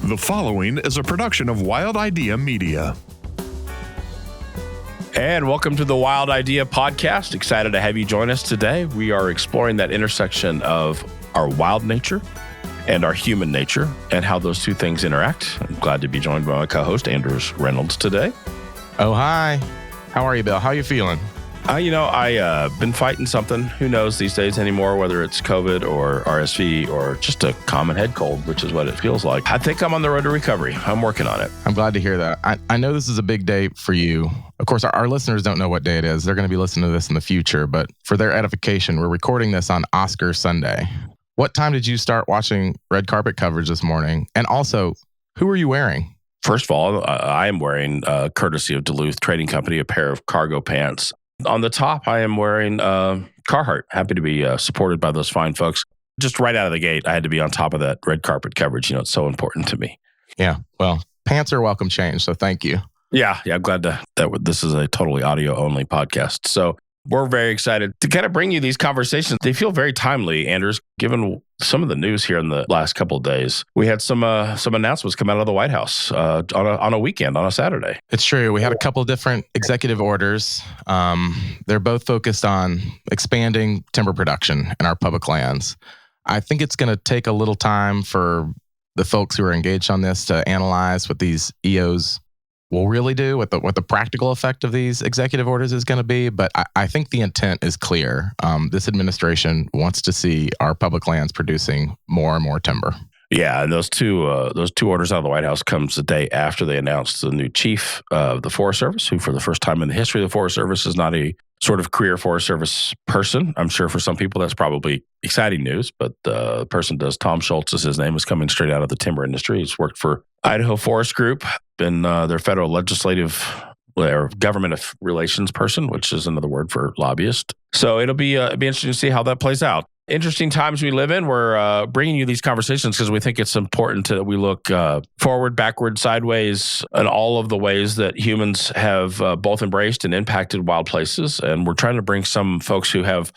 The following is a production of Wild Idea Media. And welcome to the Wild Idea Podcast. Excited to have you join us today. We are exploring that intersection of our wild nature and our human nature and how those two things interact. I'm glad to be joined by my co-host, Andrews Reynolds, today. Oh, hi. How are you, Bill? How are you feeling? I've been fighting something. Who knows these days anymore, whether it's COVID or RSV or just a common head cold, which is what it feels like. I think I'm on the road to recovery. I'm working on it. I'm glad to hear that. I know this is a big day for you. Of course, our listeners don't know what day it is. They're going to be listening to this in the future, but for their edification, we're recording this on Oscar Sunday. What time did you start watching red carpet coverage this morning? And also, who are you wearing? First of all, I am wearing, courtesy of Duluth Trading Company, a pair of cargo pants. On the top, I am wearing Carhartt. Happy to be supported by those fine folks. Just right out of the gate, I had to be on top of that red carpet coverage. It's so important to me. Yeah, well, pants are a welcome change, so thank you. Yeah, I'm glad that this is a totally audio-only podcast. So we're very excited to kind of bring you these conversations. They feel very timely, Anders, given some of the news here in the last couple of days. We had some announcements come out of the White House on a weekend, on a Saturday. It's true. We had a couple of different executive orders. They're both focused on expanding timber production in our public lands. I think it's going to take a little time for the folks who are engaged on this to analyze what these EOs will really do, what the practical effect of these executive orders is going to be. But I think the intent is clear. This administration wants to see our public lands producing more and more timber. Yeah, and those two orders out of the White House comes the day after they announced the new chief of the Forest Service, who for the first time in the history of the Forest Service is not a sort of career Forest Service person. I'm sure for some people that's probably exciting news, but the person Tom Schultz is his name, is coming straight out of the timber industry. He's worked for Idaho Forest Group, been their federal legislative or government relations person, which is another word for lobbyist. So it'll be interesting to see how that plays out. Interesting times we live in. We're bringing you these conversations because we think it's important that we look forward, backward, sideways, and all of the ways that humans have both embraced and impacted wild places. And we're trying to bring some folks who have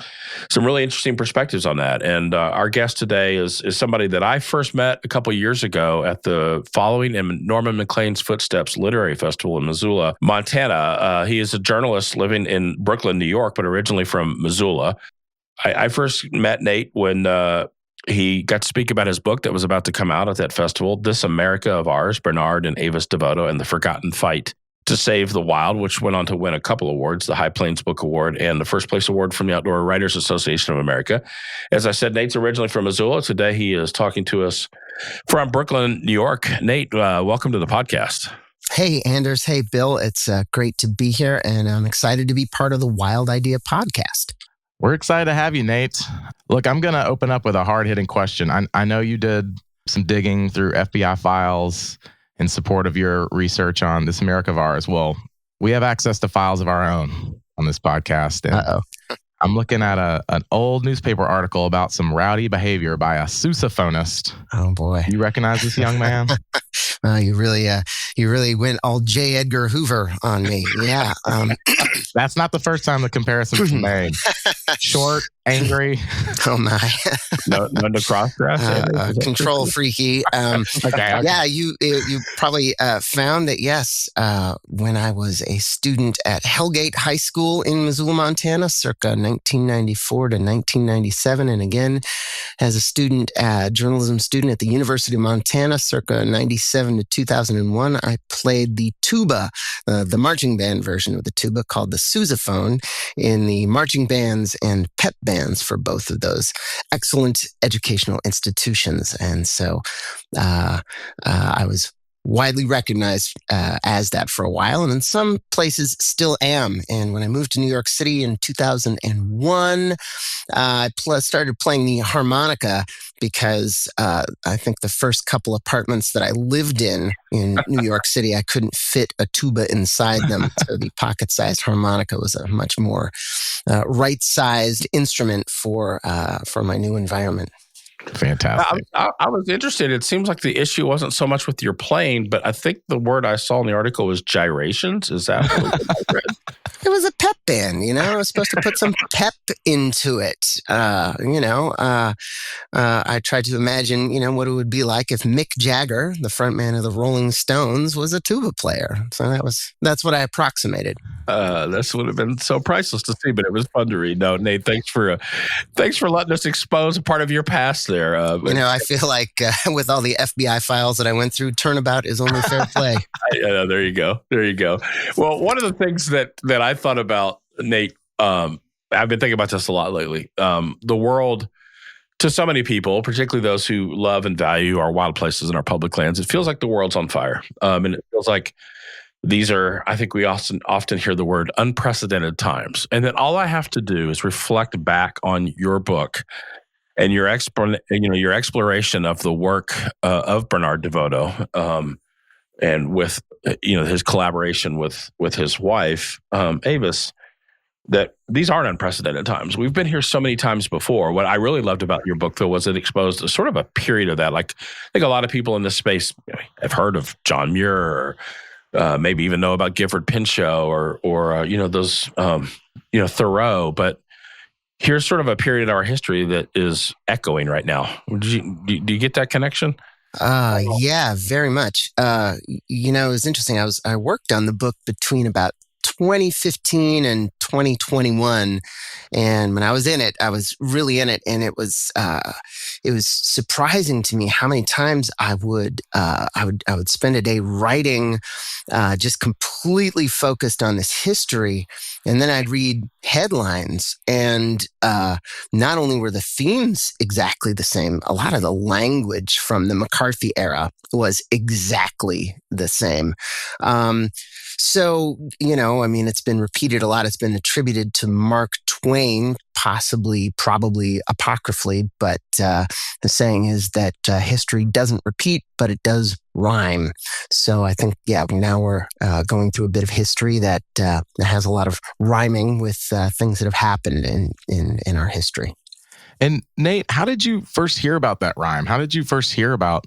some really interesting perspectives on that. And our guest today is somebody that I first met a couple of years ago at the Following in Norman Maclean's Footsteps Literary Festival in Missoula, Montana. He is a journalist living in Brooklyn, New York, but originally from Missoula. I first met Nate when he got to speak about his book that was about to come out at that festival, This America of Ours, Bernard and Avis Devoto and the Forgotten Fight to Save the Wild, which went on to win a couple awards, the High Plains Book Award and the First Place Award from the Outdoor Writers Association of America. As I said, Nate's originally from Missoula. Today he is talking to us from Brooklyn, New York. Nate, welcome to the podcast. Hey, Anders. Hey, Bill. It's great to be here, and I'm excited to be part of the Wild Idea Podcast. We're excited to have you, Nate. Look, I'm going to open up with a hard-hitting question. I know you did some digging through FBI files in support of your research on This America of Ours. Well, we have access to files of our own on this podcast. And I'm looking at an old newspaper article about some rowdy behavior by a sousaphonist. Oh, boy. You recognize this young man? You really went all J. Edgar Hoover on me. Yeah. That's not the first time the comparison's been made. Short, angry. Oh, my. No to cross-dress. Control freaky. Okay. Yeah, you probably found that, yes, when I was a student at Hellgate High School in Missoula, Montana, circa 1994 to 1997, and again, as a journalism student at the University of Montana, circa 97 to 2001, I played the tuba, the marching band version of the tuba called the sousaphone in the marching bands and pep bands for both of those excellent educational institutions. And so I was widely recognized as that for a while, and in some places still am. And when I moved to New York City in 2001, I started playing the harmonica because I think the first couple apartments that I lived in New York City, I couldn't fit a tuba inside them. So the pocket-sized harmonica was a much more right-sized instrument for my new environment. Fantastic. I was interested. It seems like the issue wasn't so much with your playing, but I think the word I saw in the article was gyrations. Is that what I read? It was a pep band, I was supposed to put some pep into it. I tried to imagine, what it would be like if Mick Jagger, the frontman of the Rolling Stones, was a tuba player. So that's what I approximated. This would have been so priceless to see, but it was fun to read. No, Nate, thanks for letting us expose a part of your past there. I feel like with all the FBI files that I went through, turnabout is only fair play. There you go. Well, one of the things that I thought about, Nate, I've been thinking about this a lot lately. The world, to so many people, particularly those who love and value our wild places and our public lands, it feels like the world's on fire. And it feels like these are, I think we often hear the word unprecedented times. And then all I have to do is reflect back on your book and your exploration of the work of Bernard DeVoto, and with his collaboration with his wife, Avis, that these aren't unprecedented times. We've been here so many times before. What I really loved about your book, though, was it exposed a sort of a period of that. Like, I think a lot of people in this space have heard of John Muir, or maybe even know about Gifford Pinchot, or those Thoreau. But here's sort of a period in our history that is echoing right now. Do you get that connection? Yeah, very much. It was interesting. I worked on the book between about 2015 and 2021, and when I was in it, I was really in it, and it was surprising to me how many times I would spend a day writing, just completely focused on this history, and then I'd read headlines, and not only were the themes exactly the same, a lot of the language from the McCarthy era was exactly the same. So, it's been repeated a lot. It's been attributed to Mark Twain, probably apocryphally, but the saying is that history doesn't repeat, but it does rhyme. So I think, now we're going through a bit of history that has a lot of rhyming with things that have happened in our history. And Nate, how did you first hear about that rhyme? How did you first hear about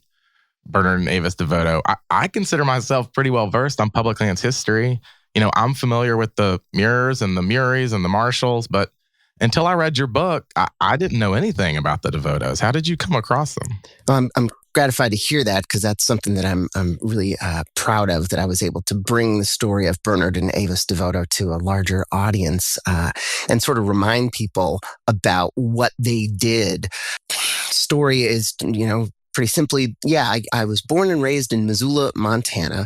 Bernard and Avis DeVoto? I consider myself pretty well versed on public lands history. I'm familiar with the Muirs and the Muries and the Marshalls, but until I read your book, I didn't know anything about the DeVotos. How did you come across them? I'm gratified to hear that, because that's something that I'm really proud of, that I was able to bring the story of Bernard and Avis DeVoto to a larger audience, and sort of remind people about what they did. Story is, pretty simply, I was born and raised in Missoula, Montana,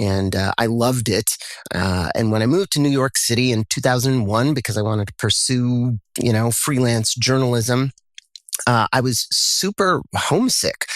and I loved it. And when I moved to New York City in 2001, because I wanted to pursue, freelance journalism, I was super homesick.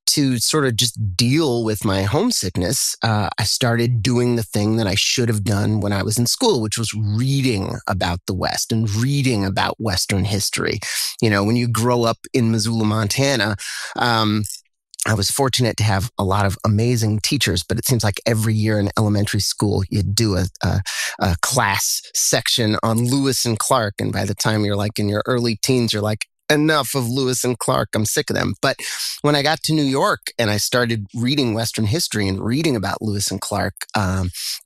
To sort of just deal with my homesickness, I started doing the thing that I should have done when I was in school, which was reading about the West and reading about Western history. When you grow up in Missoula, Montana, I was fortunate to have a lot of amazing teachers, but it seems like every year in elementary school, you do a class section on Lewis and Clark. And by the time you're like in your early teens, you're like, enough of Lewis and Clark. I'm sick of them. But when I got to New York and I started reading Western history and reading about Lewis and Clark,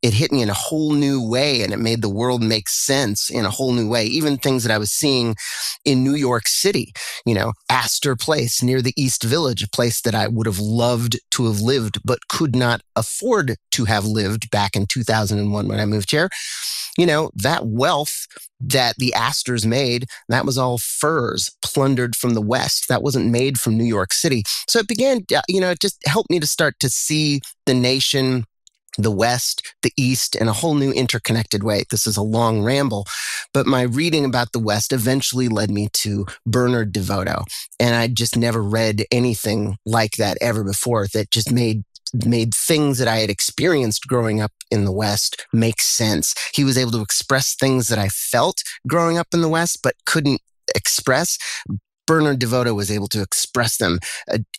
it hit me in a whole new way, and it made the world make sense in a whole new way. Even things that I was seeing in New York City, Astor Place near the East Village, a place that I would have loved to have lived, but could not afford to have lived back in 2001 when I moved here. That wealth that the Astors made, that was all furs plundered from the West. That wasn't made from New York City. So it began, it just helped me to start to see the nation, the West, the East, in a whole new interconnected way. This is a long ramble, but my reading about the West eventually led me to Bernard DeVoto. And I just never read anything like that ever before, that just made things that I had experienced growing up in the West make sense. He was able to express things that I felt growing up in the West, but couldn't express. Bernard DeVoto was able to express them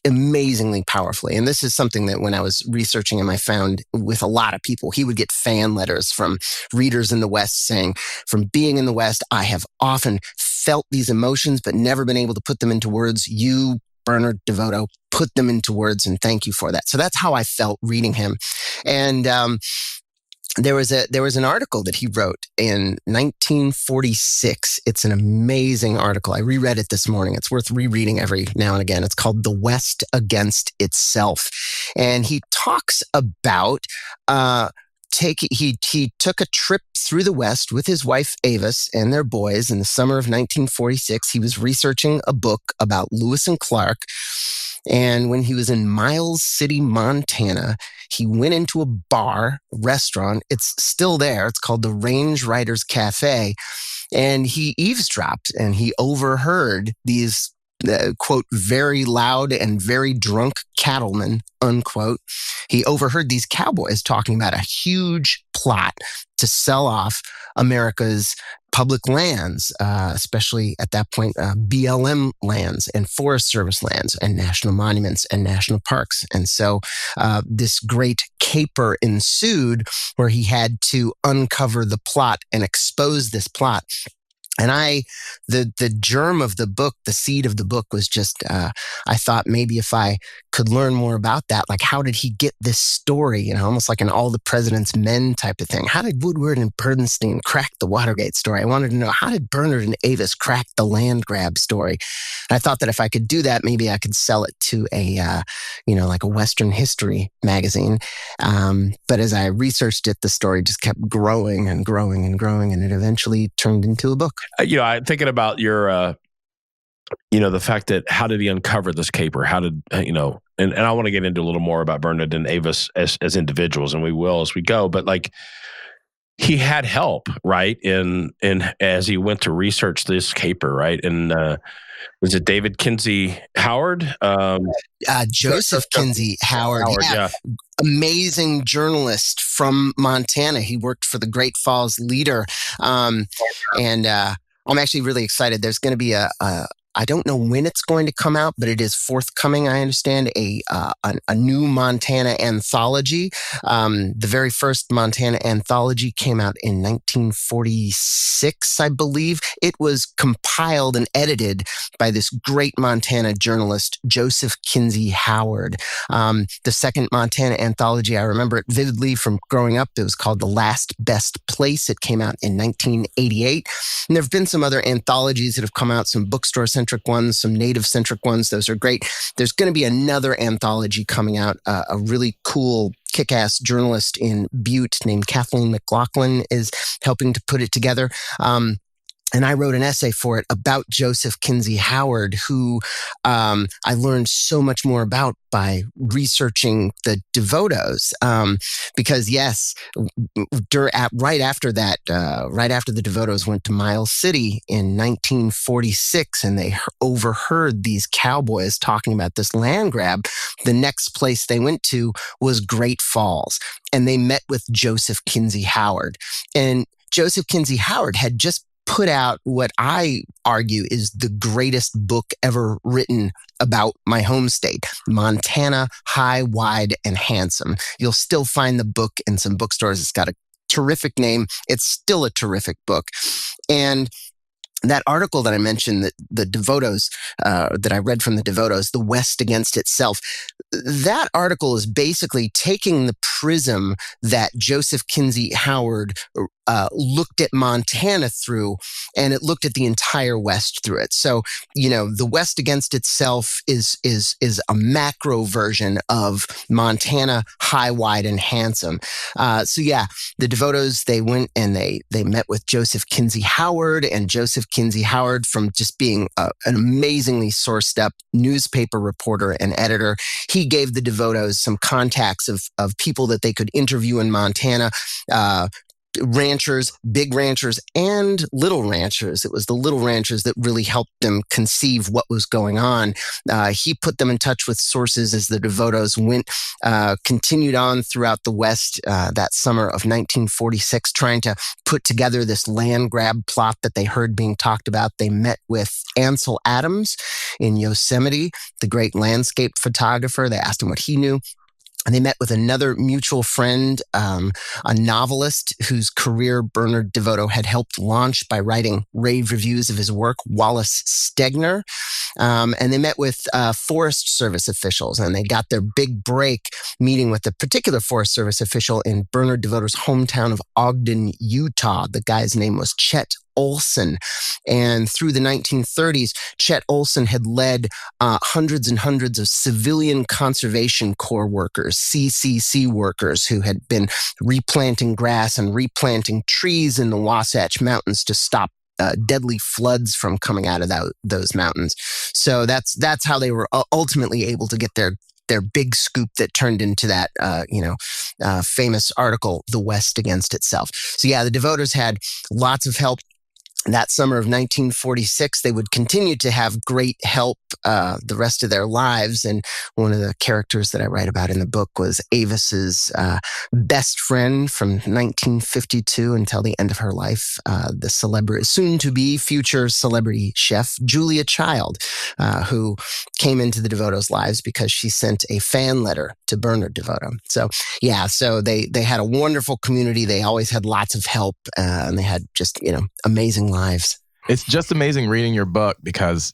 amazingly powerfully. And this is something that when I was researching him, I found with a lot of people. He would get fan letters from readers in the West saying, from being in the West, I have often felt these emotions, but never been able to put them into words. You, Bernard DeVoto, put them into words, and thank you for that. So that's how I felt reading him. And there was an article that he wrote in 1946. It's an amazing article. I reread it this morning. It's worth rereading every now and again. It's called "The West Against Itself," and he talks about he took a trip through the West with his wife Avis and their boys in the summer of 1946. He was researching a book about Lewis and Clark. And when he was in Miles City, Montana, he went into a restaurant. It's still there. It's called the Range Riders Cafe. And he eavesdropped and he overheard these, quote, very loud and very drunk cattlemen, unquote. He overheard these cowboys talking about a huge plot to sell off America's public lands, especially at that point, BLM lands and Forest Service lands and national monuments and national parks. And so this great caper ensued where he had to uncover the plot and expose this plot. And the germ of the book, the seed of the book was just, I thought maybe if I could learn more about that, like how did he get this story, almost like an All the President's Men type of thing. How did Woodward and Bernstein crack the Watergate story? I wanted to know, how did Bernard and Avis crack the land grab story? And I thought that if I could do that, maybe I could sell it to a, like a Western history magazine. But as I researched it, the story just kept growing and growing and growing, and it eventually turned into a book. I'm thinking about your, the fact that how did he uncover this caper? How did, and I want to get into a little more about Bernard and Avis as individuals, and we will as we go. But like, he had help, right? In as he went to research this caper, right? And was it David Kinsey Howard? Joseph Kinsey Howard. Yeah. Amazing journalist from Montana. He worked for the Great Falls Leader. And I'm actually really excited. There's going to be I don't know when it's going to come out, but it is forthcoming, I understand, a new Montana anthology. The very first Montana anthology came out in 1946, I believe. It was compiled and edited by this great Montana journalist, Joseph Kinsey Howard. The second Montana anthology, I remember it vividly from growing up. It was called The Last Best Place. It came out in 1988. And there have been some other anthologies that have come out, some bookstore-centric ones, some native-centric ones. Those are great. There's going to be another anthology coming out. A really cool, kick-ass journalist in Butte named Kathleen McLaughlin is helping to put it together. And I wrote an essay for it about Joseph Kinsey Howard, who I learned so much more about by researching the Devotos. Because yes, right after the Devotos went to Miles City in 1946 and they overheard these cowboys talking about this land grab, the next place they went to was Great Falls. And they met with Joseph Kinsey Howard. And Joseph Kinsey Howard had just put out what I argue is the greatest book ever written about my home state, Montana, High, Wide, and Handsome. You'll still find the book in some bookstores. It's got a terrific name. It's still a terrific book. And that article that I mentioned, that the Devotos, that I read from the Devotos, The West Against Itself, that article is basically taking the prism that Joseph Kinsey Howard looked at Montana through, and it looked at the entire West through it. So, The West Against Itself is a macro version of Montana, High, Wide, and Handsome. The Devotos, they went and they met with Joseph Kinsey Howard, and Joseph Kinsey Howard, from just being an amazingly sourced up newspaper reporter and editor, he gave the Devotos some contacts of people that they could interview in Montana, ranchers, big ranchers, and little ranchers. It was the little ranchers that really helped them conceive what was going on. He put them in touch with sources as the Devotos continued on throughout the West that summer of 1946, trying to put together this land grab plot that they heard being talked about. They met with Ansel Adams in Yosemite, the great landscape photographer. They asked him what he knew. And they met with another mutual friend, a novelist whose career Bernard DeVoto had helped launch by writing rave reviews of his work, Wallace Stegner. And they met with Forest Service officials, and they got their big break meeting with a particular Forest Service official in Bernard DeVoto's hometown of Ogden, Utah. The guy's name was Chet Olson. And through the 1930s, Chet Olson had led hundreds and hundreds of civilian conservation corps workers, CCC workers, who had been replanting grass and replanting trees in the Wasatch Mountains to stop deadly floods from coming out of those mountains. So that's how they were ultimately able to get their big scoop that turned into that, famous article, The West Against Itself. So yeah, the DeVotos had lots of help. That summer of 1946, they would continue to have great help the rest of their lives. And one of the characters that I write about in the book was Avis's best friend from 1952 until the end of her life, the soon-to-be future celebrity chef, Julia Child, who came into the DeVotos' lives because she sent a fan letter to Bernard DeVoto. So they had a wonderful community. They always had lots of help, and they had just, amazing lives. It's just amazing reading your book because,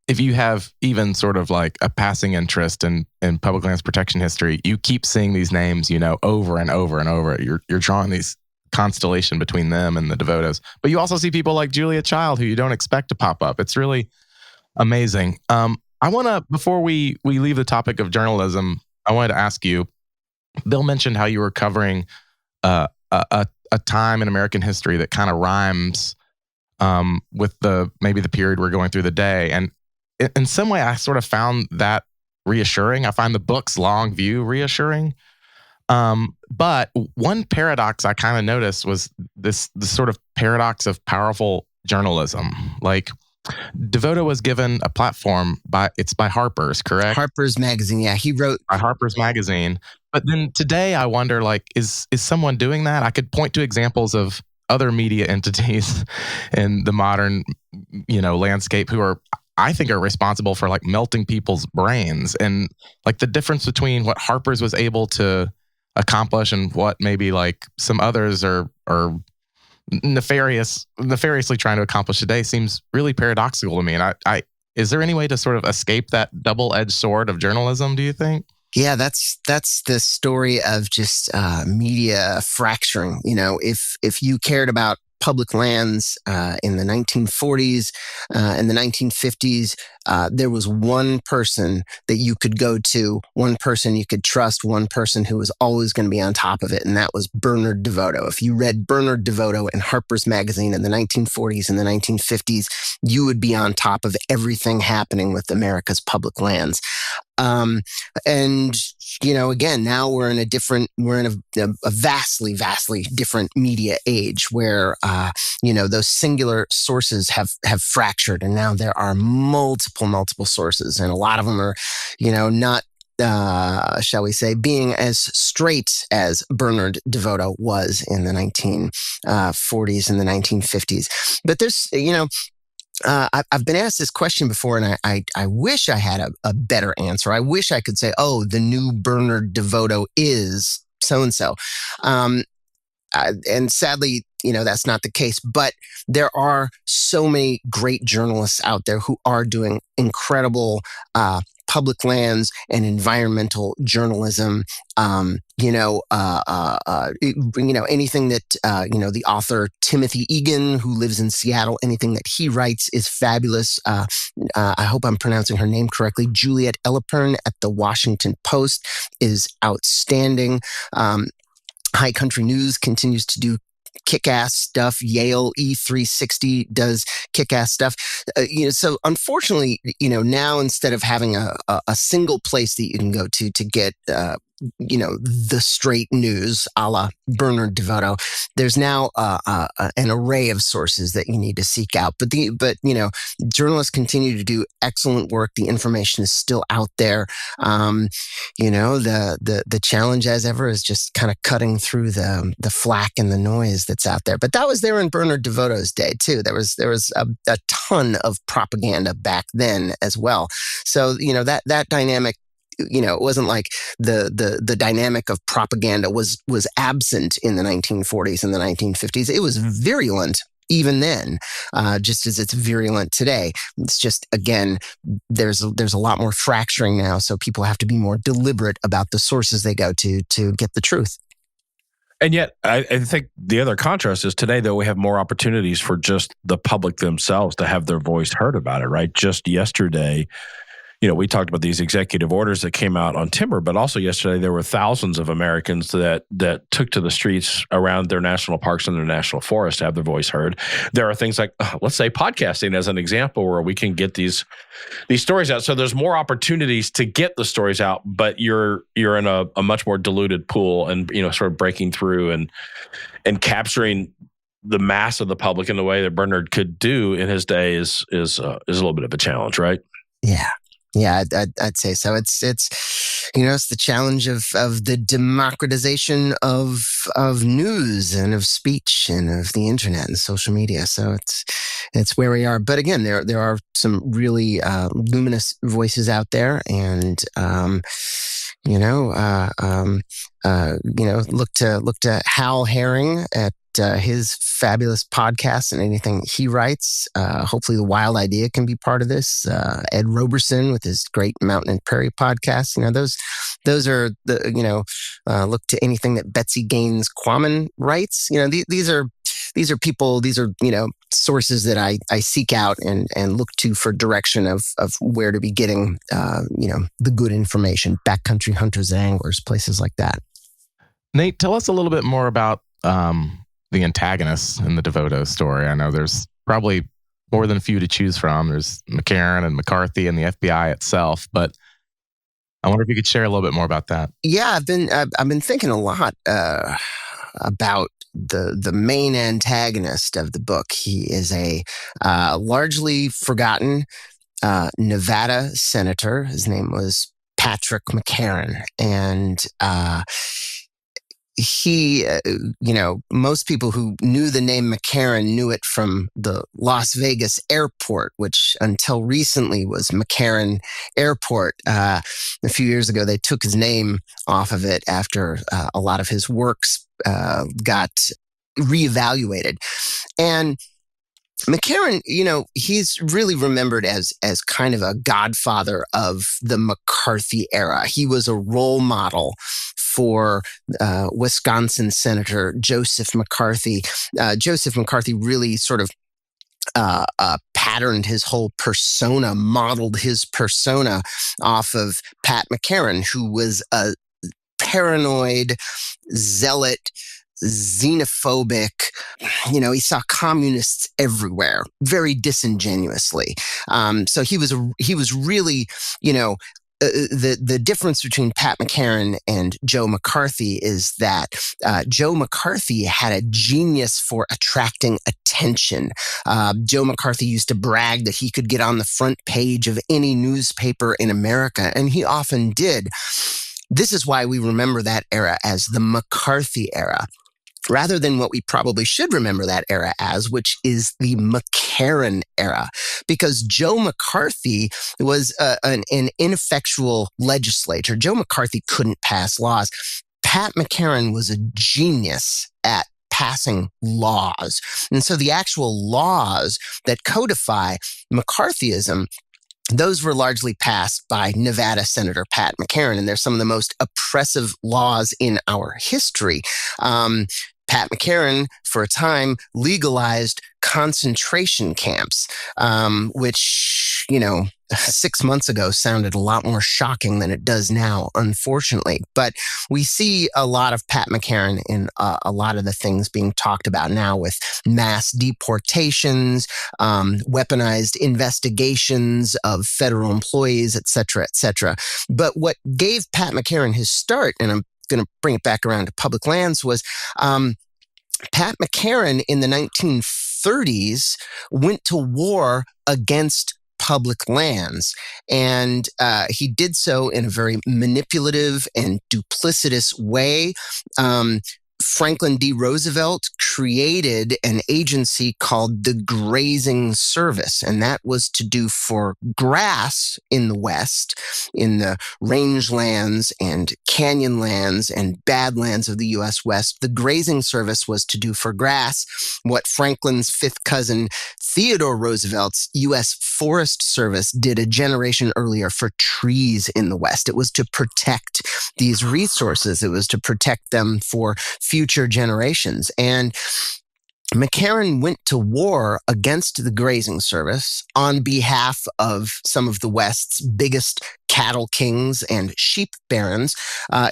if you have even sort of like a passing interest in public lands protection history, you keep seeing these names, over and over and over. You're drawing these constellation between them and the DeVotos. But you also see people like Julia Child who you don't expect to pop up. It's really amazing. I want to, before we leave the topic of journalism, I wanted to ask you, Bill mentioned how you were covering a time in American history that kind of rhymes with maybe the period we're going through today. And in some way, I sort of found that reassuring. I find the book's long view reassuring. But one paradox I kind of noticed was this sort of paradox of powerful journalism. Like, DeVoto was given a platform by Harper's, correct? Harper's Magazine, yeah. He wrote by Harper's Magazine. But then today I wonder, like, is someone doing that? I could point to examples of other media entities in the modern, landscape who I think are responsible for like melting people's brains, and like the difference between what Harper's was able to accomplish and what maybe like some others are nefariously trying to accomplish today seems really paradoxical to me. And I is there any way to sort of escape that double-edged sword of journalism, do you think? Yeah, that's the story of just media fracturing. If you cared about public lands in the 1940s and the 1950s, there was one person that you could go to, one person you could trust, one person who was always going to be on top of it, and that was Bernard DeVoto. If you read Bernard DeVoto in Harper's Magazine in the 1940s and the 1950s, you would be on top of everything happening with America's public lands. Again, now we're in a vastly, vastly different media age where, those singular sources have fractured, and now there are multiple sources, and a lot of them are, not, shall we say, being as straight as Bernard DeVoto was in the 1940s and the 1950s. But there's, I've been asked this question before, and I wish I had a better answer. I wish I could say, oh, the new Bernard DeVoto is so-and-so. And sadly, that's not the case. But there are so many great journalists out there who are doing incredible public lands and environmental journalism. Anything that the author Timothy Egan, who lives in Seattle, anything that he writes is fabulous. I hope I'm pronouncing her name correctly. Juliet Ellipern at the Washington Post is outstanding. High Country News continues to do kick-ass stuff. Yale E360 does kick-ass stuff. So unfortunately, now instead of having a single place that you can go to get the straight news a la Bernard DeVoto, there's now an array of sources that you need to seek out. But journalists continue to do excellent work. The information is still out there. The challenge as ever is just kind of cutting through the flack and the noise that's out there. But that was there in Bernard DeVoto's day too. There was a ton of propaganda back then as well. So that dynamic, it wasn't like the dynamic of propaganda was absent in the 1940s and the 1950s. It was virulent even then, just as it's virulent today. It's just, again, there's a lot more fracturing now, so people have to be more deliberate about the sources they go to get the truth. And yet, I think the other contrast is today, though, we have more opportunities for just the public themselves to have their voice heard about it, right? Just yesterday, we talked about these executive orders that came out on timber, but also yesterday there were thousands of Americans that took to the streets around their national parks and their national forests to have their voice heard. There are things like, let's say, podcasting as an example, where we can get these stories out. So there's more opportunities to get the stories out, but you're in a much more diluted pool, and sort of breaking through and capturing the mass of the public in the way that Bernard could do in his day is a little bit of a challenge, right? Yeah, I'd say so. It's the challenge of the democratization of news and of speech and of the internet and social media. So it's where we are. But again, there are some really luminous voices out there, and look to Hal Herring at his fabulous podcast and anything he writes. Hopefully the Wild Idea can be part of this. Ed Roberson with his great Mountain and Prairie podcast. Those are the, look to anything that Betsy Gaines Quammen writes. These are people, these are, sources that I seek out and look to for direction of where to be getting, the good information, backcountry hunters and anglers, places like that. Nate, tell us a little bit more about the antagonists in the DeVoto story. I know there's probably more than a few to choose from. There's McCarran and McCarthy and the FBI itself, but I wonder if you could share a little bit more about that. Yeah, I've been thinking a lot about the main antagonist of the book. He is a largely forgotten Nevada senator. His name was Patrick McCarran, and he, most people who knew the name McCarran knew it from the Las Vegas airport, which until recently was McCarran Airport. A few years ago, they took his name off of it after a lot of his works got reevaluated. And McCarran, he's really remembered as kind of a godfather of the McCarthy era. He was a role model for Wisconsin Senator Joseph McCarthy. Joseph McCarthy really sort of patterned his whole persona, modeled his persona off of Pat McCarran, who was a paranoid zealot, xenophobic. He saw communists everywhere, very disingenuously. So he was really, the difference between Pat McCarran and Joe McCarthy is that Joe McCarthy had a genius for attracting attention. Joe McCarthy used to brag that he could get on the front page of any newspaper in America, and he often did. This is why we remember that era as the McCarthy era, rather than what we probably should remember that era as, which is the McCarran era, because Joe McCarthy was an ineffectual legislator. Joe McCarthy couldn't pass laws. Pat McCarran was a genius at passing laws. And so the actual laws that codify McCarthyism, those were largely passed by Nevada Senator Pat McCarran, and they're some of the most oppressive laws in our history. Pat McCarran, for a time, legalized concentration camps, which, 6 months ago sounded a lot more shocking than it does now, unfortunately. But we see a lot of Pat McCarran in a lot of the things being talked about now, with mass deportations, weaponized investigations of federal employees, et cetera, et cetera. But what gave Pat McCarran his start, and I'm going to bring it back around to public lands, was Pat McCarran in the 1930s went to war against public lands. And he did so in a very manipulative and duplicitous way. Franklin D. Roosevelt created an agency called the Grazing Service, and that was to do for grass in the West, in the rangelands and canyonlands and badlands of the U.S. West. The Grazing Service was to do for grass what Franklin's fifth cousin Theodore Roosevelt's U.S. Forest Service did a generation earlier for trees in the West. It was to protect these resources. It was to protect them for future generations. And McCarran went to war against the Grazing Service on behalf of some of the West's biggest cattle kings and sheep barons.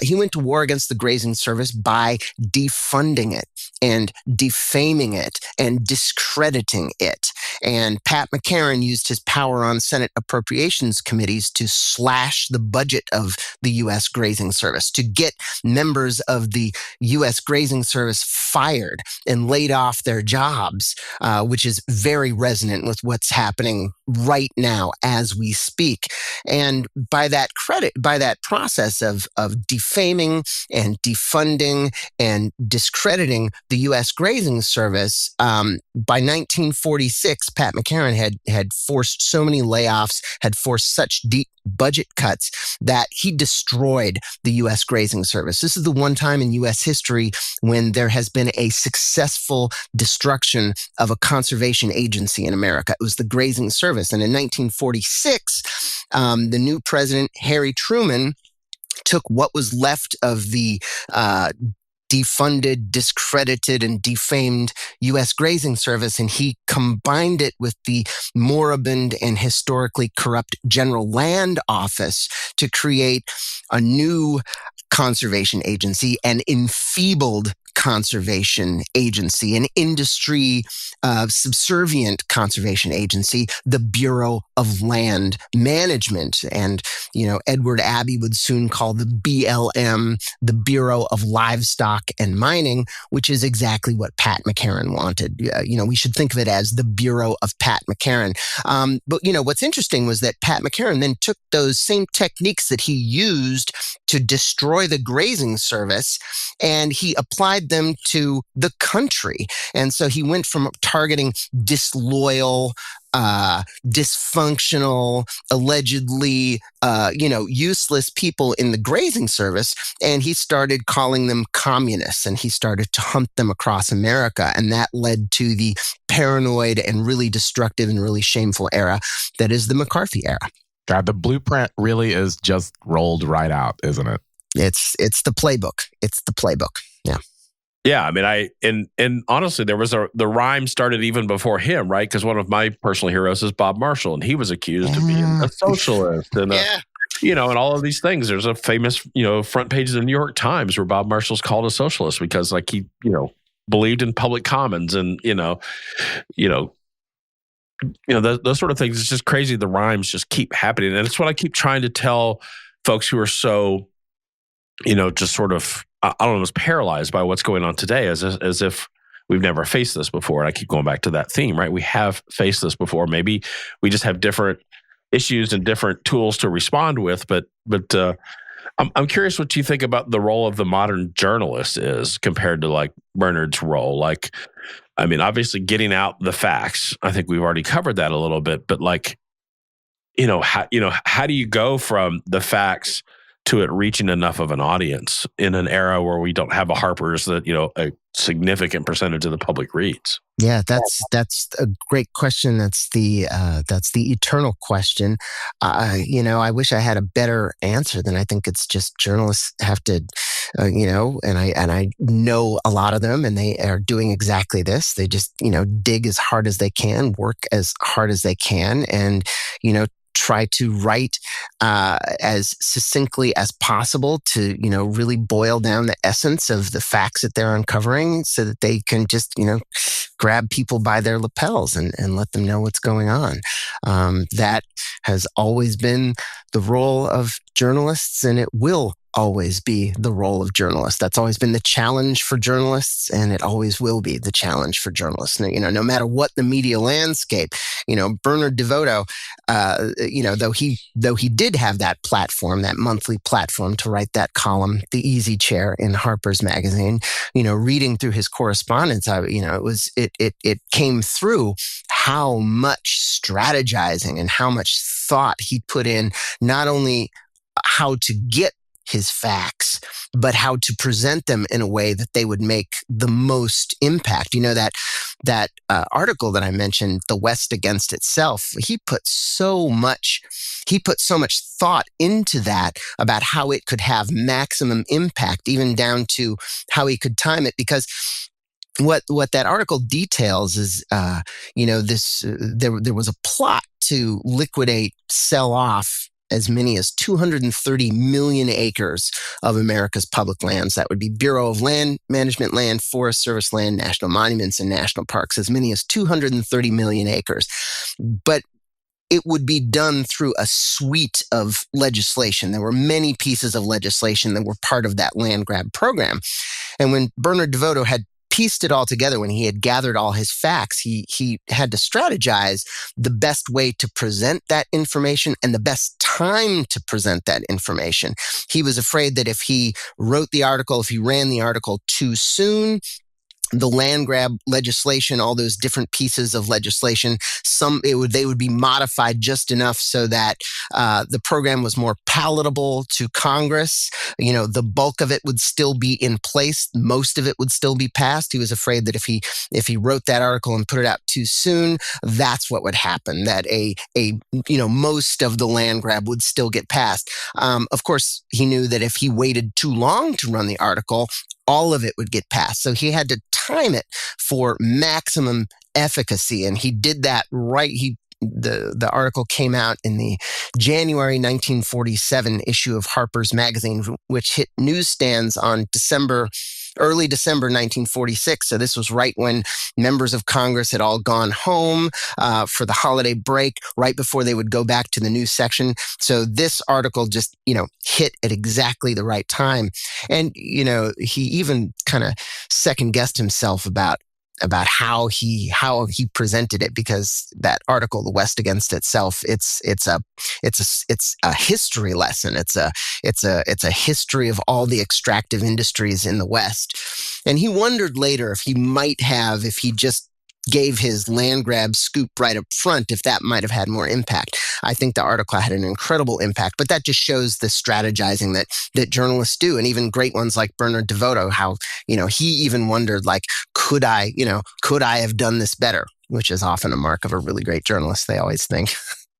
He went to war against the Grazing Service by defunding it and defaming it and discrediting it. And Pat McCarran used his power on Senate appropriations committees to slash the budget of the U.S. Grazing Service, to get members of the U.S. Grazing Service fired and laid off their jobs, which is very resonant with what's happening right now as we speak. And by that process of defaming and defunding and discrediting the U.S. Grazing Service, by 1946, Pat McCarran had forced so many layoffs, had forced such deep budget cuts that he destroyed the U.S. Grazing Service. This is the one time in U.S. history when there has been a successful destruction of a conservation agency in America. It was the Grazing Service. And in 1946, the new president, Harry Truman, took what was left of the defunded, discredited, and defamed U.S. Grazing Service, and he combined it with the moribund and historically corrupt General Land Office to create a new conservation agency, an enfeebled conservation agency, an industry subservient conservation agency, the Bureau of Land Management. And, Edward Abbey would soon call the BLM the Bureau of Livestock and Mining, which is exactly what Pat McCarran wanted. We should think of it as the Bureau of Pat McCarran. But what's interesting was that Pat McCarran then took those same techniques that he used to destroy the Grazing Service, and he applied them to the country. And so he went from targeting disloyal, dysfunctional, allegedly, useless people in the Grazing Service, and he started calling them communists, and he started to hunt them across America. And that led to the paranoid and really destructive and really shameful era that is the McCarthy era. God, the blueprint really is just rolled right out, isn't it? It's the playbook. It's the playbook. Yeah. Yeah, I mean, and honestly, the rhyme started even before him, right? Because one of my personal heroes is Bob Marshall, and he was accused of being a socialist, and and all of these things. There's a famous, front page of the New York Times where Bob Marshall's called a socialist because, he, believed in public commons, and those sort of things. It's just crazy. The rhymes just keep happening, and it's what I keep trying to tell folks who are so, just sort of, I don't know, almost paralyzed by what's going on today, as if we've never faced this before. And I keep going back to that theme, right? We have faced this before. Maybe we just have different issues and different tools to respond with. But I'm curious what you think about the role of the modern journalist is compared to Bernard's role. Obviously getting out the facts. I think we've already covered that a little bit. But how do you go from the facts to it reaching enough of an audience in an era where we don't have a Harper's that, a significant percentage of the public reads? Yeah, that's a great question. That's the eternal question. I wish I had a better answer than I think it's just journalists have to, and I know a lot of them, and they are doing exactly this. They just, dig as hard as they can, work as hard as they can, and, try to write as succinctly as possible to, really boil down the essence of the facts that they're uncovering so that they can just, grab people by their lapels and let them know what's going on. That has always been the role of journalists, and it will always be the role of journalists. That's always been the challenge for journalists, and it always will be the challenge for journalists. No matter what the media landscape, Bernard DeVoto, though he did have that platform, that monthly platform to write that column, The Easy Chair in Harper's Magazine, reading through his correspondence, it came through how much strategizing and how much thought he put in, not only how to get his facts, but how to present them in a way that they would make the most impact. That article that I mentioned, The West Against Itself, he put so much thought into that about how it could have maximum impact, even down to how he could time it. Because what that article details is, there was a plot to sell off as many as 230 million acres of America's public lands. That would be Bureau of Land Management land, Forest Service land, national monuments, and national parks, as many as 230 million acres. But it would be done through a suite of legislation. There were many pieces of legislation that were part of that land grab program. And when Bernard DeVoto had pieced it all together, when he had gathered all his facts, he had to strategize the best way to present that information and the best time to present that information. He was afraid that if he ran the article too soon, the land grab legislation, all those different pieces of legislation, they would be modified just enough so that the program was more palatable to Congress. The bulk of it would still be in place. Most of it would still be passed. He was afraid that if he wrote that article and put it out too soon, that's what would happen, that most of the land grab would still get passed. Of course, he knew that if he waited too long to run the article, all of it would get passed. So he had to time it for maximum efficacy. And he did that right. The article came out in the January 1947 issue of Harper's Magazine, which hit newsstands on early December 1946. So this was right when members of Congress had all gone home for the holiday break, right before they would go back to the news section. So this article just, hit at exactly the right time. And, he even kind of second guessed himself about how he presented it, because that article, The West Against Itself, it's a history lesson. It's a history of all the extractive industries in the West. And he wondered later if he just gave his land grab scoop right up front, if that might have had more impact. I think the article had an incredible impact, but that just shows the strategizing that journalists do. And even great ones like Bernard DeVoto, how, he even wondered, could I have done this better? Which is often a mark of a really great journalist, they always think.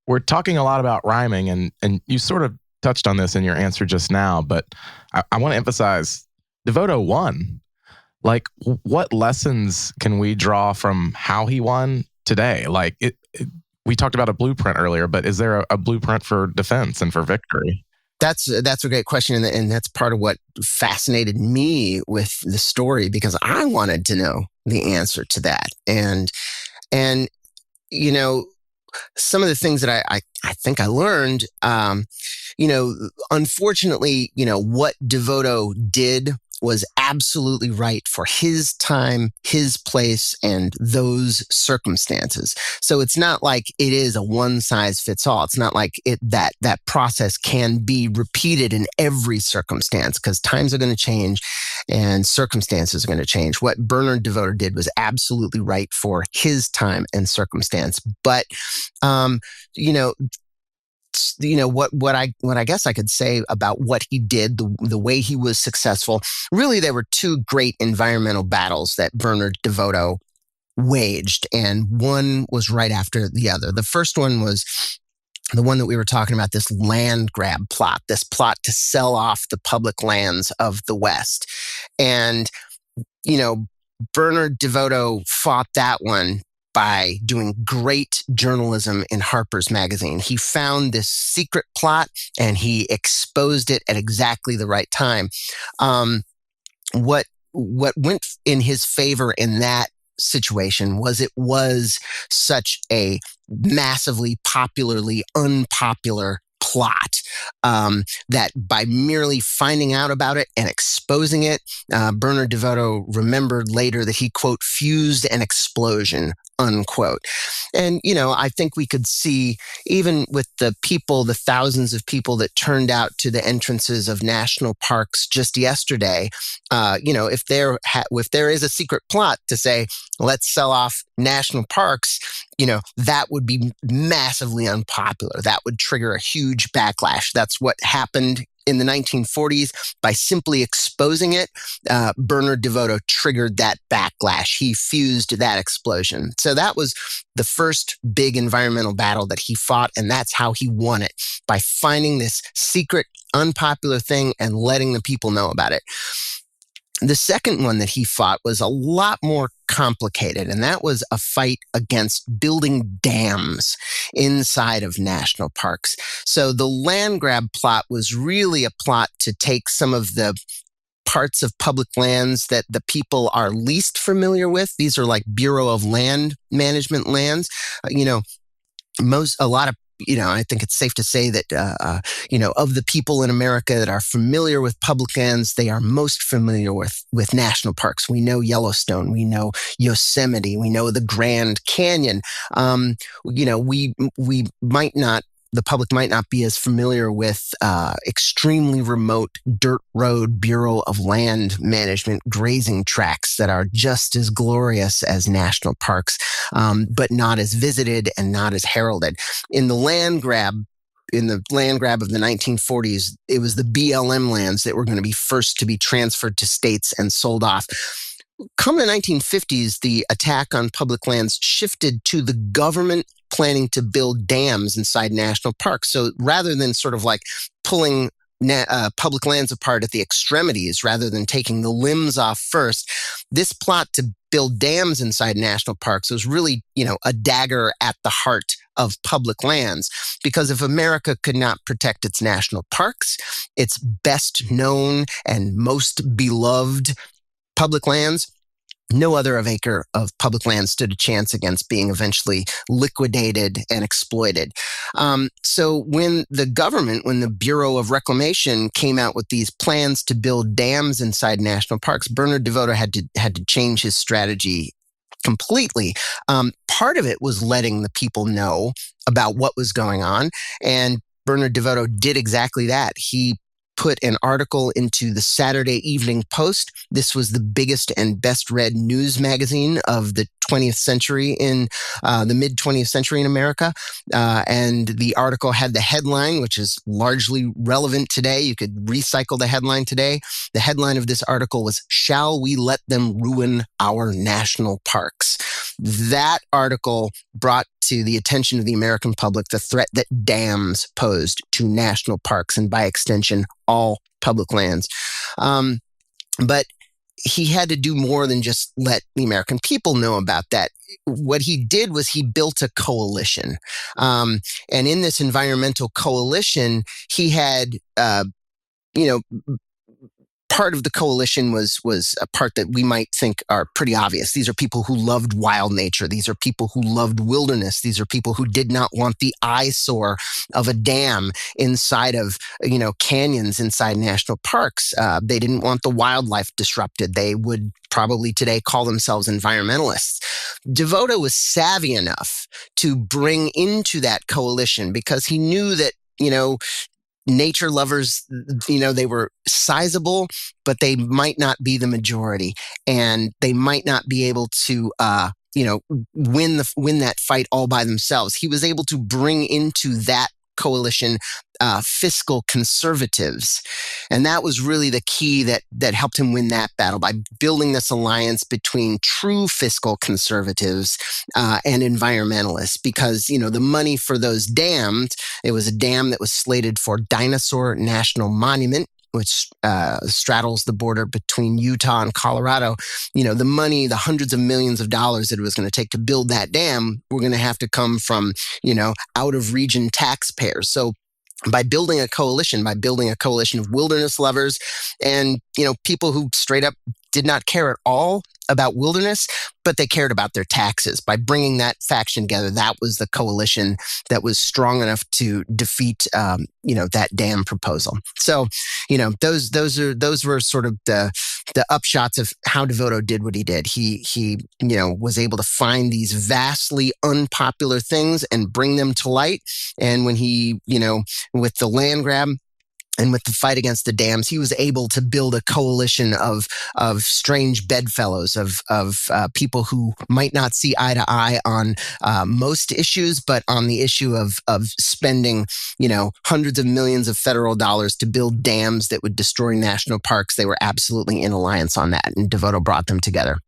We're talking a lot about rhyming, and you sort of touched on this in your answer just now, but I want to emphasize DeVoto won. What lessons can we draw from how he won today? We talked about a blueprint earlier, but is there a blueprint for defense and for victory? That's a great question, and that's part of what fascinated me with the story, because I wanted to know the answer to that. And some of the things that I think I learned, unfortunately, what DeVoto did was absolutely right for his time, his place, and those circumstances. So it's not like it is a one size fits all. It's not like that process can be repeated in every circumstance, because times are going to change and circumstances are going to change. What Bernard DeVoto did was absolutely right for his time and circumstance. But, what I guess I could say about what he did, the way he was successful. Really, there were two great environmental battles that Bernard DeVoto waged, and one was right after the other. The first one was the one that we were talking about, this land grab plot, this plot to sell off the public lands of the West. And, Bernard DeVoto fought that one by doing great journalism in Harper's Magazine. He found this secret plot and he exposed it at exactly the right time. What went in his favor in that situation was it was such a massively popularly unpopular plot that by merely finding out about it and exposing it, Bernard DeVoto remembered later that he, quote, fused an explosion, unquote. And, I think we could see, even with the thousands of people that turned out to the entrances of national parks just yesterday, if there is a secret plot to say, let's sell off national parks, that would be massively unpopular. That would trigger a huge backlash. That's what happened in the 1940s. By simply exposing it, Bernard DeVoto triggered that backlash. He fused that explosion. So that was the first big environmental battle that he fought, and that's how he won it, by finding this secret, unpopular thing and letting the people know about it. The second one that he fought was a lot more complicated, and that was a fight against building dams inside of national parks. So the land grab plot was really a plot to take some of the parts of public lands that the people are least familiar with. These are like Bureau of Land Management lands. I think it's safe to say that, of the people in America that are familiar with public lands, they are most familiar with national parks. We know Yellowstone, we know Yosemite, we know the Grand Canyon. The public might not be as familiar with extremely remote dirt road Bureau of Land Management grazing tracts that are just as glorious as national parks, but not as visited and not as heralded. In the land grab of the 1940s, it was the BLM lands that were going to be first to be transferred to states and sold off. Come the 1950s, the attack on public lands shifted to the government planning to build dams inside national parks. So rather than sort of like pulling public lands apart at the extremities, rather than taking the limbs off first, this plot to build dams inside national parks was really, a dagger at the heart of public lands. Because if America could not protect its national parks, its best known and most beloved public lands, no other acre of public land stood a chance against being eventually liquidated and exploited. So when the Bureau of Reclamation came out with these plans to build dams inside national parks, Bernard DeVoto had to change his strategy completely. Part of it was letting the people know about what was going on, and Bernard DeVoto did exactly that. He put an article into the Saturday Evening Post. This was the biggest and best read news magazine of the 20th century in the mid 20th century in America. And the article had the headline, which is largely relevant today. You could recycle the headline today. The headline of this article was, "Shall we let them ruin our national parks?" That article brought to the attention of the American public the threat that dams posed to national parks and, by extension, all public lands. But he had to do more than just let the American people know about that. What he did was he built a coalition. And in this environmental coalition, he had, part of the coalition was a part that we might think are pretty obvious. These are people who loved wild nature. These are people who loved wilderness. These are people who did not want the eyesore of a dam inside of, canyons inside national parks. They didn't want the wildlife disrupted. They would probably today call themselves environmentalists. DeVoto was savvy enough to bring into that coalition, because he knew that, nature lovers, they were sizable, but they might not be the majority, and they might not be able to, win that fight all by themselves. He was able to bring into that coalition fiscal conservatives, and that was really the key that helped him win that battle, by building this alliance between true fiscal conservatives and environmentalists. Because the money for those dams, it was a dam that was slated for Dinosaur National Monument, which straddles the border between Utah and Colorado. The money, the hundreds of millions of dollars that it was going to take to build that dam, were going to have to come from, out of region taxpayers. So by building a coalition of wilderness lovers and, people who straight up did not care at all about wilderness, but they cared about their taxes. By bringing that faction together, that was the coalition that was strong enough to defeat, that dam proposal. So, those were sort of the upshots of how DeVoto did what he did. He was able to find these vastly unpopular things and bring them to light. And when he, with the land grab and with the fight against the dams, he was able to build a coalition of strange bedfellows, of people who might not see eye to eye on most issues, but on the issue of spending, hundreds of millions of federal dollars to build dams that would destroy national parks. They were absolutely in alliance on that, and DeVoto brought them together.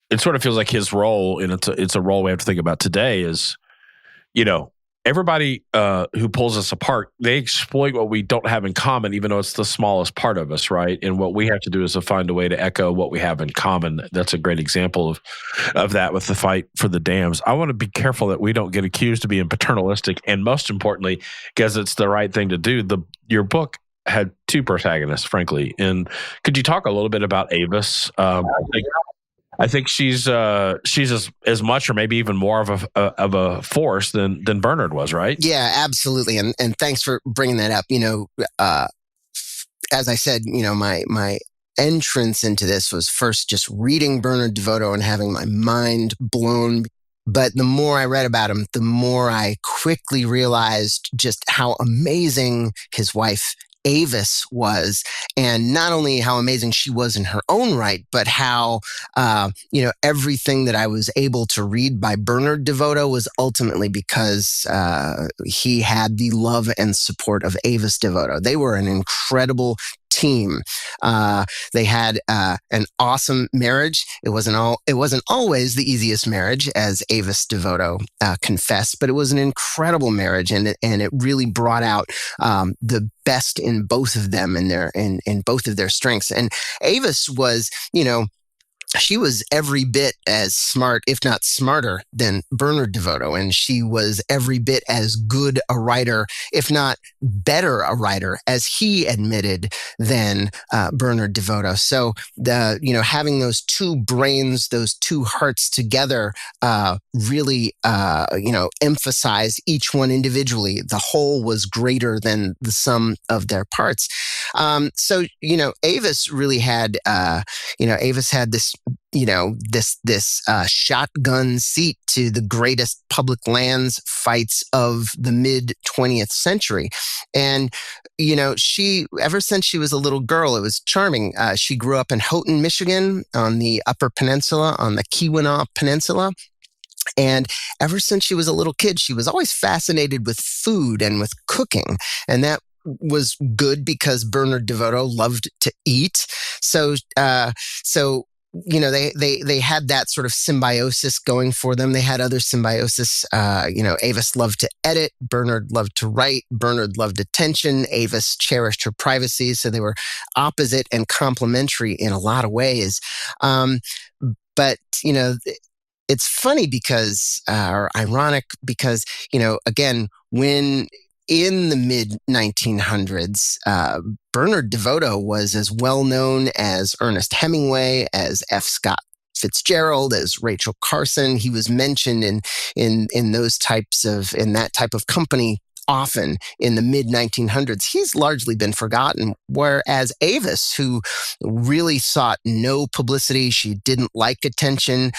It sort of feels like his role, and it's a role we have to think about today, is, everybody who pulls us apart, they exploit what we don't have in common, even though it's the smallest part of us, right? And what we have to do is to find a way to echo what we have in common. That's a great example of that with the fight for the dams. I want to be careful that we don't get accused of being paternalistic, and most importantly, because it's the right thing to do. Your book had two protagonists, frankly. And could you talk a little bit about Avis? I think she's as much or maybe even more of a force than Bernard was, right? Yeah, absolutely. And thanks for bringing that up. As I said, my entrance into this was first just reading Bernard DeVoto and having my mind blown. But the more I read about him, the more I quickly realized just how amazing his wife Avis was, and not only how amazing she was in her own right, but how, everything that I was able to read by Bernard DeVoto was ultimately because he had the love and support of Avis DeVoto. They were an incredible team. They had an awesome marriage. It wasn't always the easiest marriage, as Avis DeVoto confessed, but it was an incredible marriage, and it really brought out the best in both of them and in both of their strengths. And Avis was, she was every bit as smart, if not smarter, than Bernard DeVoto. And she was every bit as good a writer, if not better a writer, as he admitted, than Bernard DeVoto. So having those two brains, those two hearts together, really, emphasized each one individually. The whole was greater than the sum of their parts. Avis really had, Avis had this, this shotgun seat to the greatest public lands fights of the mid 20th century. And, she, ever since she was a little girl, it was charming. She grew up in Houghton, Michigan, on the Upper Peninsula, on the Keweenaw Peninsula. And ever since she was a little kid, she was always fascinated with food and with cooking. And that was good because Bernard DeVoto loved to eat. So they had that sort of symbiosis going for them. They had other symbiosis. Avis loved to edit. Bernard loved to write. Bernard loved attention. Avis cherished her privacy. So they were opposite and complementary in a lot of ways. But it's funny because, or ironic because, again, when in the mid 1900s, Bernard DeVoto was as well known as Ernest Hemingway, as F. Scott Fitzgerald, as Rachel Carson. He was mentioned in that type of company often in the mid 1900s. He's largely been forgotten, whereas Avis, who really sought no publicity, she didn't like attention,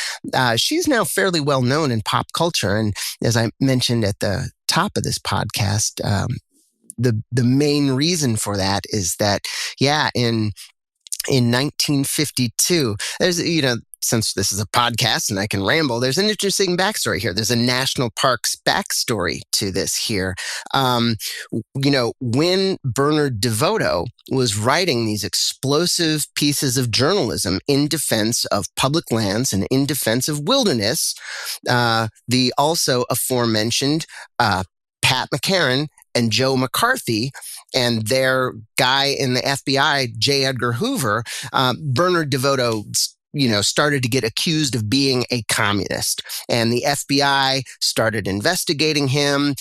she's now fairly well known in pop culture. And as I mentioned at the top of this podcast, the main reason for that is that, in 1952, there's, since this is a podcast and I can ramble, there's an interesting backstory here. There's a national parks backstory to this here. When Bernard DeVoto was writing these explosive pieces of journalism in defense of public lands and in defense of wilderness, the also aforementioned Pat McCarran and Joe McCarthy and their guy in the FBI, J. Edgar Hoover, Bernard DeVoto started to get accused of being a communist. And the FBI started investigating him.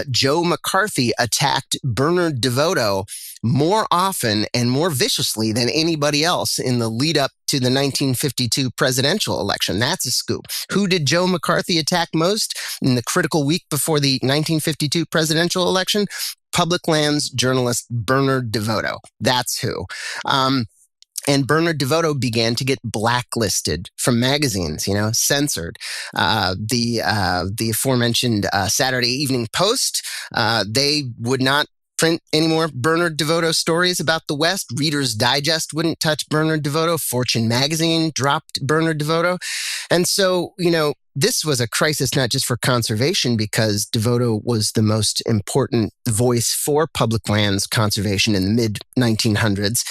Joe McCarthy attacked Bernard DeVoto more often and more viciously than anybody else in the lead up to the 1952 presidential election. That's a scoop. Who did Joe McCarthy attack most in the critical week before the 1952 presidential election? Public lands journalist Bernard DeVoto. That's who. And Bernard DeVoto began to get blacklisted from magazines, censored. The aforementioned Saturday Evening Post, they would not print any more Bernard DeVoto stories about the West. Reader's Digest wouldn't touch Bernard DeVoto. Fortune magazine dropped Bernard DeVoto. And so, this was a crisis not just for conservation, because DeVoto was the most important voice for public lands conservation in the mid-1900s.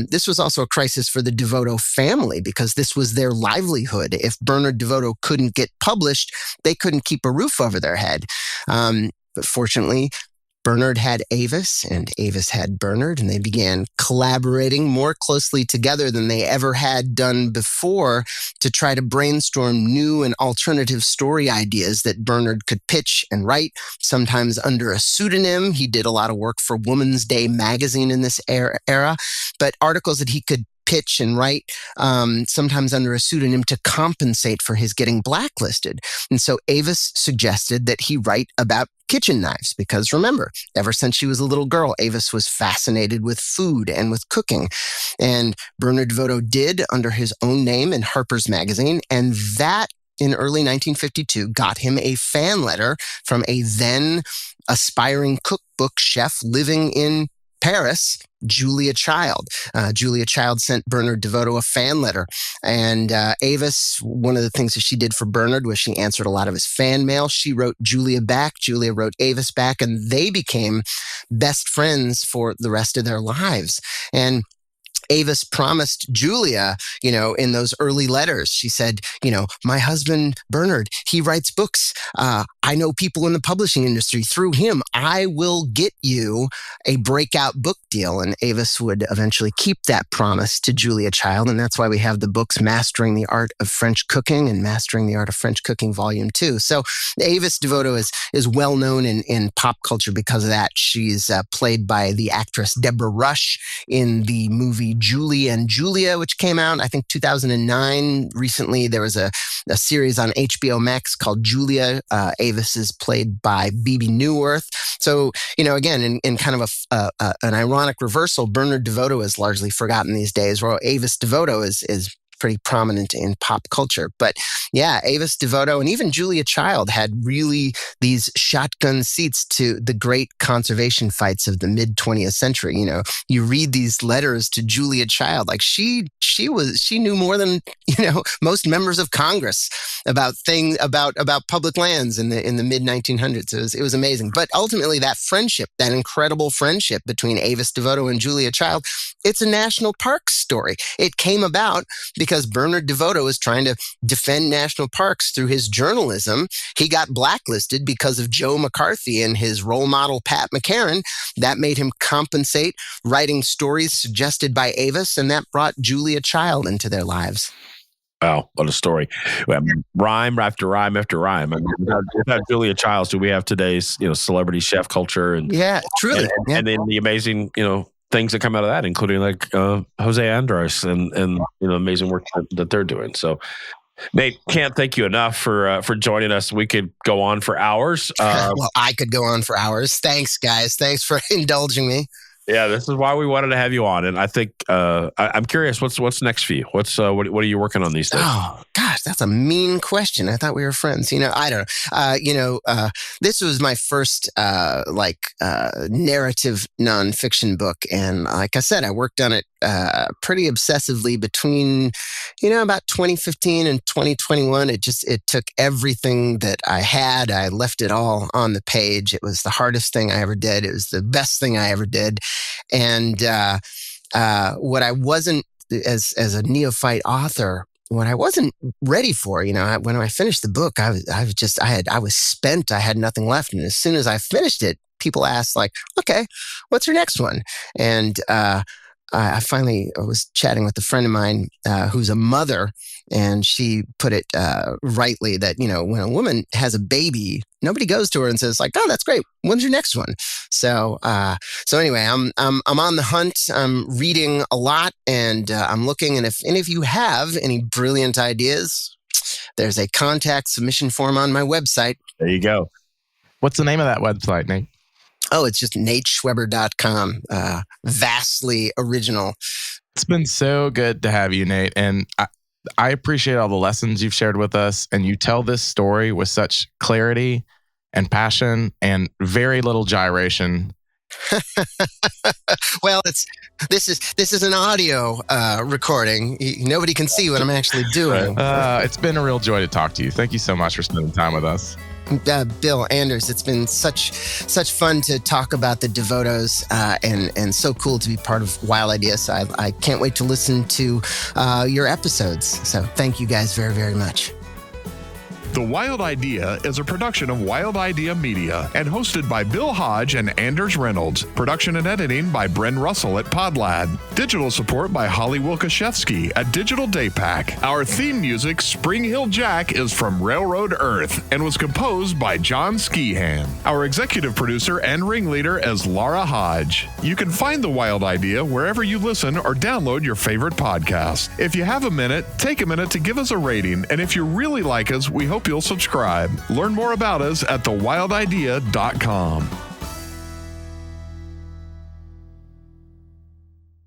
This was also a crisis for the DeVoto family, because this was their livelihood. If Bernard DeVoto couldn't get published, they couldn't keep a roof over their head. But fortunately, Bernard had Avis and Avis had Bernard, and they began collaborating more closely together than they ever had done before to try to brainstorm new and alternative story ideas that Bernard could pitch and write, sometimes under a pseudonym. He did a lot of work for Woman's Day magazine in this era, but articles that he could pitch and write, sometimes under a pseudonym, to compensate for his getting blacklisted. And so Avis suggested that he write about kitchen knives, because remember, ever since she was a little girl, Avis was fascinated with food and with cooking. And Bernard DeVoto did under his own name in Harper's Magazine, and that in early 1952 got him a fan letter from a then aspiring cookbook chef living in Paris, Julia Child. Julia Child sent Bernard DeVoto a fan letter. And Avis, one of the things that she did for Bernard was she answered a lot of his fan mail. She wrote Julia back. Julia wrote Avis back, and they became best friends for the rest of their lives. And Avis promised Julia, in those early letters, she said, my husband, Bernard, he writes books. I know people in the publishing industry. Through him, I will get you a breakout book deal. And Avis would eventually keep that promise to Julia Child. And that's why we have the books Mastering the Art of French Cooking and Mastering the Art of French Cooking Volume 2. So Avis DeVoto is well known in pop culture because of that. She's played by the actress Deborah Rush in the movie Julie and Julia, which came out, I think, 2009. Recently, there was a series on HBO Max called Julia. Avis is played by Bebe Neuwirth. So, again, in kind of an ironic reversal, Bernard DeVoto is largely forgotten these days, while Avis DeVoto is pretty prominent in pop culture. But yeah, Avis DeVoto and even Julia Child had really these shotgun seats to the great conservation fights of the mid 20th century. You read these letters to Julia Child, like she knew more than, most members of Congress about public lands in the mid 1900s. It was amazing. But ultimately that friendship, that incredible friendship between Avis DeVoto and Julia Child, it's a national parks story. It came about because Bernard DeVoto was trying to defend national parks through his journalism. He got blacklisted because of Joe McCarthy and his role model, Pat McCarran. That made him compensate, writing stories suggested by Avis, and that brought Julia Child into their lives. Wow, what a story. Rhyme after rhyme after rhyme. I mean, without Julia Childs, do we have today's, celebrity chef culture? And yeah, truly. And then the amazing, things that come out of that, including like Jose Andres and amazing work that they're doing. So, Nate, can't thank you enough for joining us. We could go on for hours. Well, I could go on for hours. Thanks, guys. Thanks for indulging me. Yeah, this is why we wanted to have you on, and I think I'm curious. What's next for you? What are you working on these days? Oh gosh, that's a mean question. I thought we were friends. I don't know. This was my first narrative nonfiction book, and like I said, I worked on it pretty obsessively between about 2015 and 2021. It took everything that I had. I left it all on the page. It was the hardest thing I ever did. It was the best thing I ever did. And what I wasn't, as a neophyte author, what I wasn't ready for, when I finished the book, I was spent. I had nothing left. And as soon as I finished it, people asked, like, okay, what's your next one? And I finally was chatting with a friend of mine who's a mother, and she put it rightly that, when a woman has a baby, nobody goes to her and says like, "Oh, that's great. When's your next one?" So anyway, I'm on the hunt. I'm reading a lot, and I'm looking. And if any of you have any brilliant ideas, there's a contact submission form on my website. There you go. What's the name of that website, Nate? Oh, it's just nateschweber.com. Vastly original. It's been so good to have you, Nate. And I appreciate all the lessons you've shared with us. And you tell this story with such clarity and passion and very little gyration. Well, this is an audio recording. Nobody can see what I'm actually doing. It's been a real joy to talk to you. Thank you so much for spending time with us. Bill, Anders, it's been such fun to talk about the Devotos and so cool to be part of Wild Ideas. I can't wait to listen to your episodes. So thank you guys very, very much. The Wild Idea is a production of Wild Idea Media and hosted by Bill Hodge and Anders Reynolds. Production and editing by Bren Russell at Podlad. Digital support by Holly Wilkaszewski at Digital Daypack. Our theme music, Spring Hill Jack, is from Railroad Earth and was composed by John Skehan. Our executive producer and ringleader is Laura Hodge. You can find The Wild Idea wherever you listen or download your favorite podcast. If you have a minute, take a minute to give us a rating, and if you really like us, we hope you'll subscribe. Learn more about us at thewildidea.com.